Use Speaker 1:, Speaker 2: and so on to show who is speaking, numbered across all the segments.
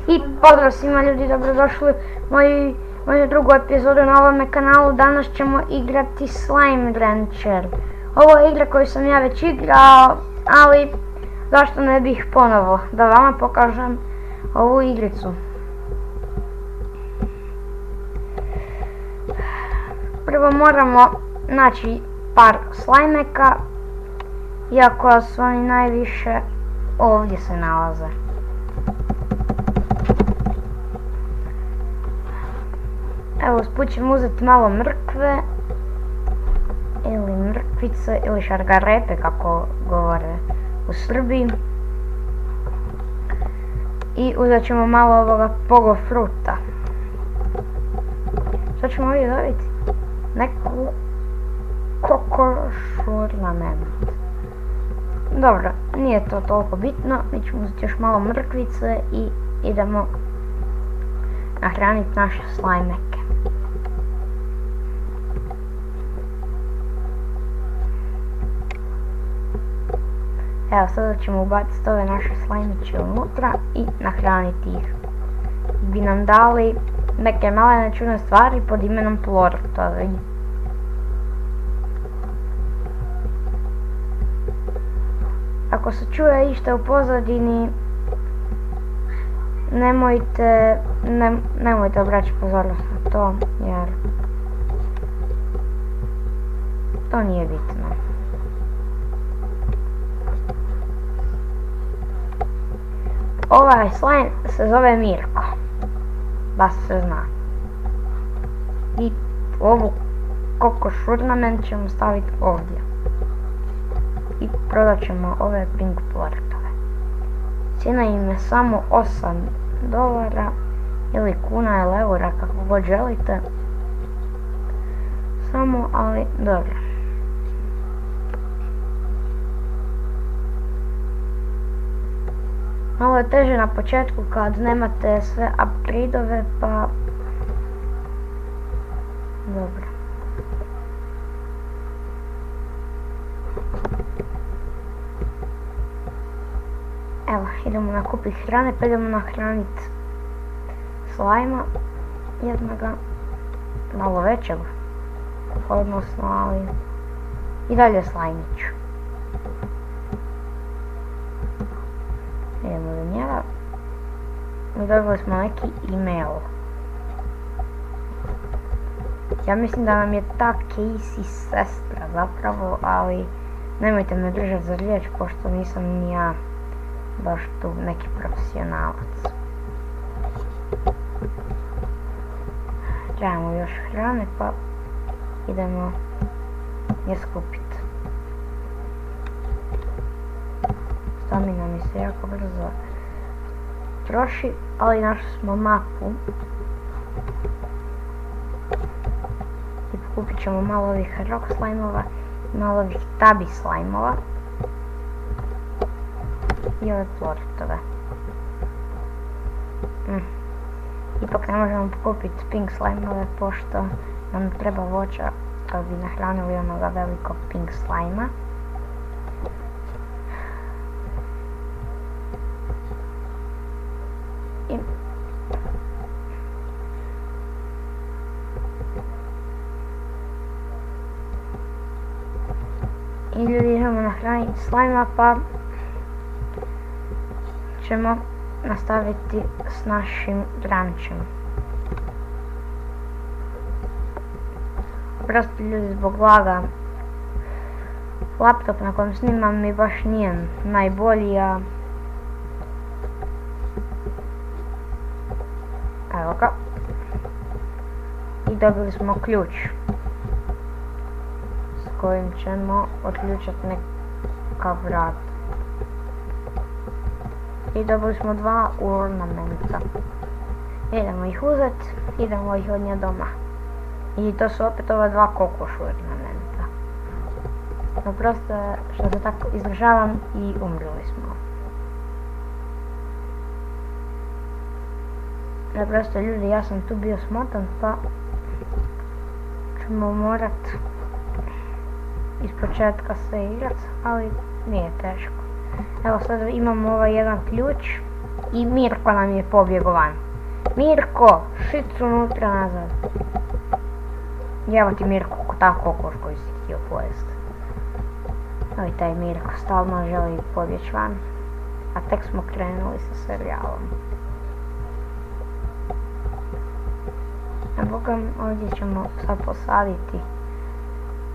Speaker 1: I pozdrav svima ljudi, dobrodošli u moju drugu epizodu na ovome kanalu. Danas ćemo igrati Slime Rancher. Ovo je igra koju sam ja već igrao, ali zašto ne bih ponovo da vama pokažem ovu igricu. Prvo moramo naći par slajmeka, iako su oni najviše ovdje se nalaze. Evo, usput ćemo uzeti malo mrkve, ili mrkvice, ili šargarepe kako govore u Srbiji. I uzet ćemo malo ovoga pogo fruta. Što ćemo ovdje dobiti? Neku kokoš ornament. Dobro, nije to toliko bitno, mi ćemo uzeti još malo mrkvice i idemo nahraniti naše slajmeke. Evo, sada ćemo ubaciti ove naše slajmiće unutra i nahraniti ih. Bi nam dali neke malene čudne stvari pod imenom plortovi. Ako se čuje išta u pozadini, nemojte obraćati pozornost na to, jer to nije bitno. Ovaj slime se zove Mirko, da se zna. I ovu kokoš ornament ćemo staviti ovdje. I prodat ćemo ove pink plortove. Cijena im je samo $8 ili kuna ili eura, kako god želite. Samo, ali dobro. Malo je teže na početku kad nemate sve upgrade-ove, pa dobro. Evo, idemo nakupiti hrane, pa idemo nahraniti slajma, jednoga, malo većeg, odnosno, ali i dalje slajmiću. Idemo do njega i dobili smo neki email. Ja mislim da nam je ta Casey sestra zapravo, ali nemojte me držati za riječ, pošto nisam ni ja baš tu neki profesionalac. Trebamo još hrane, pa idemo je skupiti. Stamina mi se jako brzo troši, ali našli smo mapu. I pokupit ćemo malo ovih rock slajmova, malo ovih tabi slajmova i ove plortove. Ipak ne možemo pokupiti pink slajmove, pošto nam treba voća kad bi nahranili onoga velikog pink slajma. I ljudi, idemo nahraniti slajma, pa ćemo nastaviti s našim rančem. Prosto ljudi, zbog laga, laptop na kojem snimam mi baš nije najbolji, a evo ga. I dobili smo ključ s kojim ćemo otključati neka vrata. I dobili smo 2 ornamenta. Idemo ih uzeti, idemo ih odnijeti doma. I to su opet ova 2 kokoš ornamenta. No prosto što se tako izražavam i umrli smo. No prosto ljudi, ja sam tu bio smotan, pa ćemo morat ispočetka sve igrat, ali nije teško. Evo sad imamo ovaj jedan ključ I Mirko nam je pobjegao van. Mirko, šicu unutra nazad. Evo ti Mirko, ta kokoš koju si htio pojest. Evo taj Mirko stalno želi pobjeći van. A tek smo krenuli sa serijalom. Boga, ovdje ćemo sad posaditi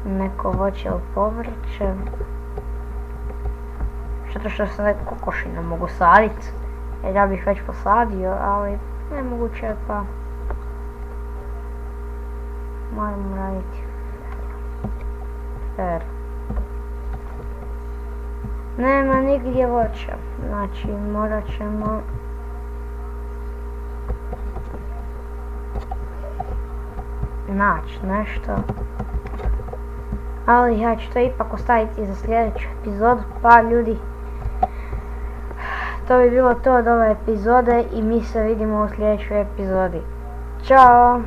Speaker 1: neko voće ili povrće. Zato što se neke kokoši ne mogu saditi. Jer ja bih već posadio, ali nemoguće je pa moramo raditi fair. Nema nigdje voća, znači morat ćemo naći nešto. Ali ja ću to ipak ostaviti za sljedeću epizodu, pa ljudi, to bi bilo to od ove epizode i mi se vidimo u sljedećoj epizodi. Ćao!